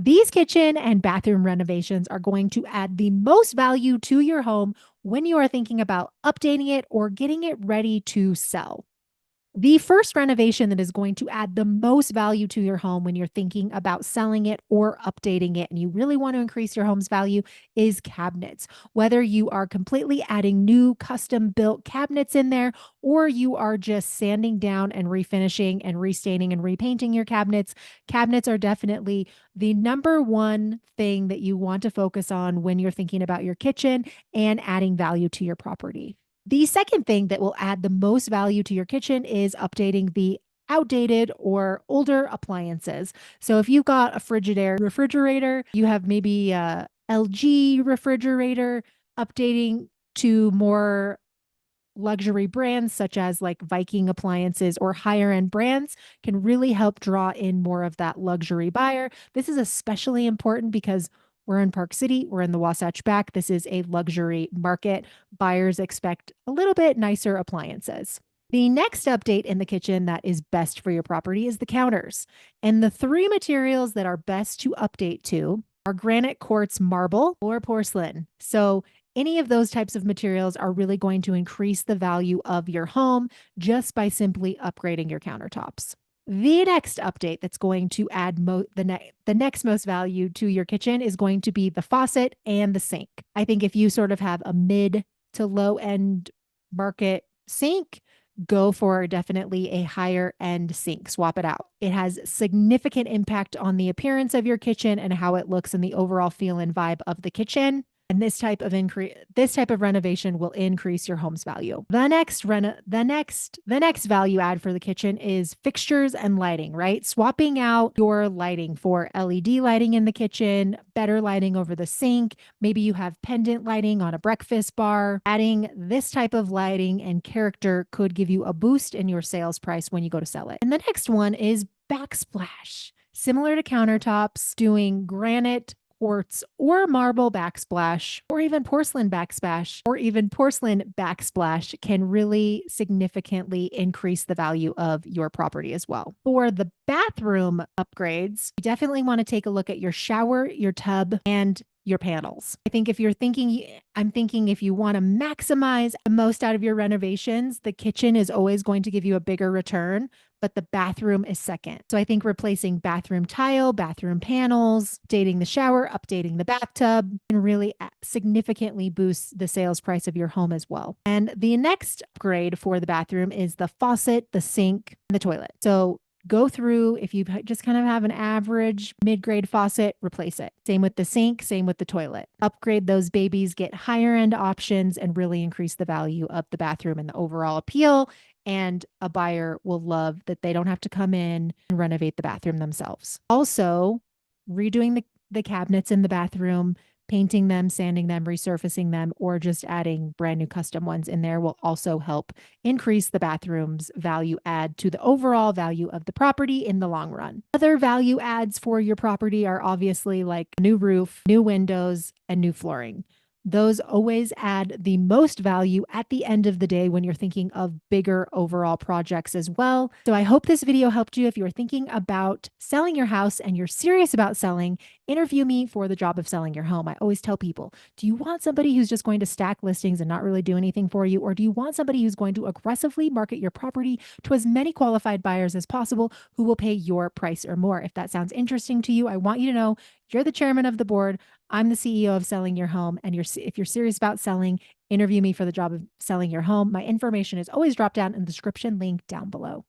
These kitchen and bathroom renovations are going to add the most value to your home when you are thinking about updating it or getting it ready to sell. The first renovation that is going to add the most value to your home when you're thinking about selling it or updating it, and you really want to increase your home's value, is cabinets. Whether you are completely adding new custom built cabinets in there, or you are just sanding down and refinishing and restaining and repainting your cabinets, cabinets are definitely the number one thing that you want to focus on when you're thinking about your kitchen and adding value to your property. The second thing that will add the most value to your kitchen is updating the outdated or older appliances. So if you've got a Frigidaire refrigerator, you have maybe a LG refrigerator, updating to more luxury brands such as like Viking appliances or higher end brands can really help draw in more of that luxury buyer. This is especially important because we're in Park City, we're in the Wasatch Back. This is a luxury market. Buyers expect a little bit nicer appliances. The next update in the kitchen that is best for your property is the counters. And the three materials that are best to update to are granite, quartz, marble, or porcelain. So any of those types of materials are really going to increase the value of your home just by simply upgrading your countertops. The next update that's going to add the next most value to your kitchen is going to be the faucet and the sink. I think if you sort of have a mid to low end market sink, go for definitely a higher end sink. Swap it out. It has significant impact on the appearance of your kitchen and how it looks and the overall feel and vibe of the kitchen. And this type of renovation will increase your home's value. The next value add for the kitchen is fixtures and lighting, right? Swapping out your lighting for LED lighting in the kitchen, better lighting over the sink. Maybe you have pendant lighting on a breakfast bar. Adding this type of lighting and character could give you a boost in your sales price when you go to sell it. And the next one is backsplash. Similar to countertops, doing granite, quartz, or marble backsplash, or even porcelain backsplash, can really significantly increase the value of your property as well. For the bathroom upgrades, you definitely want to take a look at your shower, your tub, and your panels. I'm thinking if you want to maximize the most out of your renovations, the kitchen is always going to give you a bigger return, but the bathroom is second. So I think replacing bathroom tile, bathroom panels, updating the shower, updating the bathtub can really significantly boost the sales price of your home as well. And the next upgrade for the bathroom is the faucet, the sink, and the toilet. So go through, if you just kind of have an average mid-grade faucet, replace it. Same with the sink, same with the toilet. Upgrade those babies, get higher end options, and really increase the value of the bathroom and the overall appeal. And a buyer will love that they don't have to come in and renovate the bathroom themselves. Also, redoing the cabinets in the bathroom, painting them, sanding them, resurfacing them, or just adding brand new custom ones in there will also help increase the bathroom's value add to the overall value of the property in the long run. Other value adds for your property are obviously like new roof, new windows, and new flooring. Those always add the most value at the end of the day when you're thinking of bigger overall projects as well. So I hope this video helped you. If you're thinking about selling your house and you're serious about selling, interview me for the job of selling your home. I always tell people, do you want somebody who's just going to stack listings and not really do anything for you? Or do you want somebody who's going to aggressively market your property to as many qualified buyers as possible who will pay your price or more? If that sounds interesting to you, I want you to know you're the chairman of the board. I'm the CEO of Selling Your Home. And if you're serious about selling, interview me for the job of selling your home. My information is always dropped down in the description link down below.